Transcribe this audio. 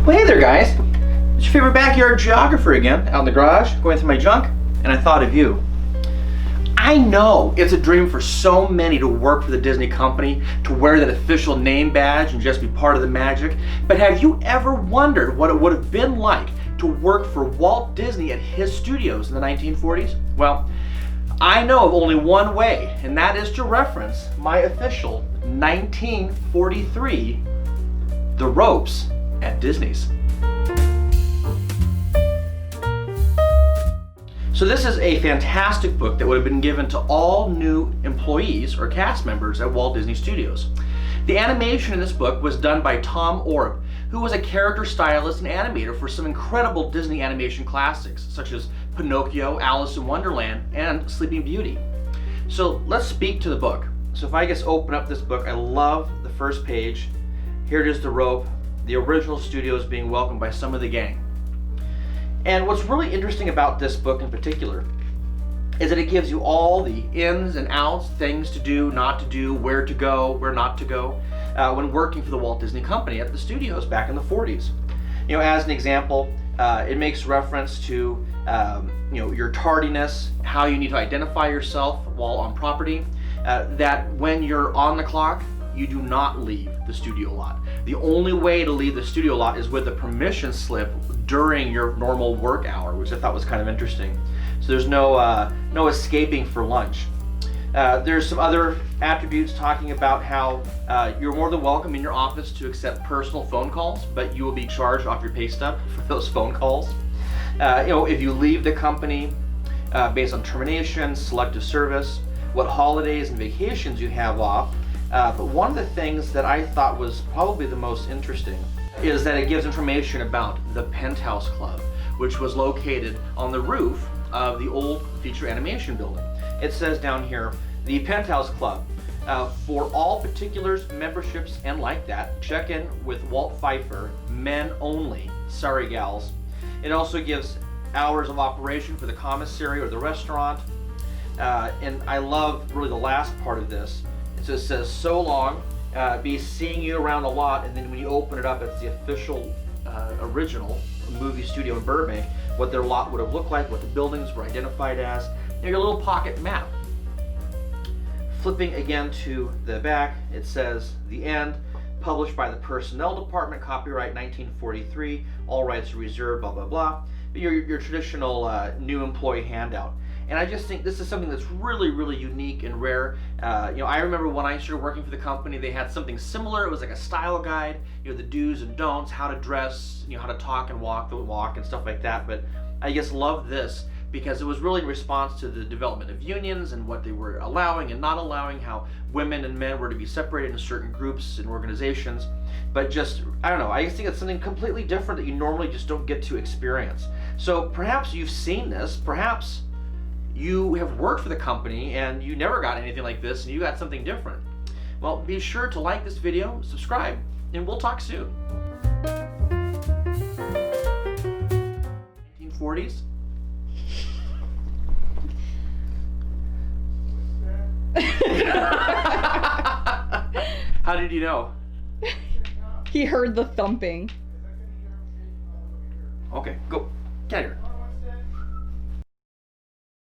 Well, hey there, guys. It's your favorite backyard geographer again, out in the garage, going through my junk, and I thought of you. I know it's a dream for so many to work for the Disney company, to wear that official name badge and just be part of the magic, but have you ever wondered what it would have been like to work for Walt Disney at his studios in the 1940s? Well, I know of only one way, and that is to reference my official 1943 The Ropes at Disney's. So this is a fantastic book that would have been given to all new employees or cast members at Walt Disney Studios. The animation in this book was done by Tom Orb, who was a character stylist and animator for some incredible Disney animation classics, such as Pinocchio, Alice in Wonderland, and Sleeping Beauty. So let's speak to the book. So if I just open up this book, I love the first page. Here it is, the rope, the original studios being welcomed by some of the gang. And what's really interesting about this book in particular is that it gives you all the ins and outs, things to do, not to do, where to go, where not to go, when working for the Walt Disney Company at the studios back in the 40s. You know, as an example, it makes reference to your tardiness, how you need to identify yourself while on property, that when you're on the clock, you do not leave the studio lot. The only way to leave the studio lot is with a permission slip during your normal work hour, which I thought was kind of interesting. So there's no escaping for lunch. There's some other attributes talking about how you're more than welcome in your office to accept personal phone calls, but you will be charged off your pay stub for those phone calls. If you leave the company based on termination, selective service, what holidays and vacations you have off. But one of the things that I thought was probably the most interesting is that it gives information about the Penthouse Club, which was located on the roof of the old feature animation building. It says down here, the Penthouse Club, for all particulars, memberships, and like that, check in with Walt Pfeiffer, men only, sorry gals. It also gives hours of operation for the commissary or the restaurant. And I love really the last part of this. So it says, so long, be seeing you around a lot, and then when you open it up, it's the official original movie studio in Burbank, what their lot would have looked like, what the buildings were identified as, and your little pocket map. Flipping again to the back, it says, the end, published by the Personnel Department, copyright 1943, all rights reserved, blah, blah, blah. Your traditional new employee handout. And I just think this is something that's really, really unique and rare. I remember when I started working for the company, they had something similar. It was like a style guide, the do's and don'ts, how to dress, how to talk and walk the walk and stuff like that. But I just love this because it was really in response to the development of unions and what they were allowing and not allowing, how women and men were to be separated in certain groups and organizations. But just, I don't know, I just think it's something completely different that you normally just don't get to experience. So perhaps you've seen this, perhaps you have worked for the company and you never got anything like this and you got something different. Well, be sure to like this video, subscribe, and we'll talk soon. 1940s? How did you know? He heard the thumping. Okay, go. Get out of here.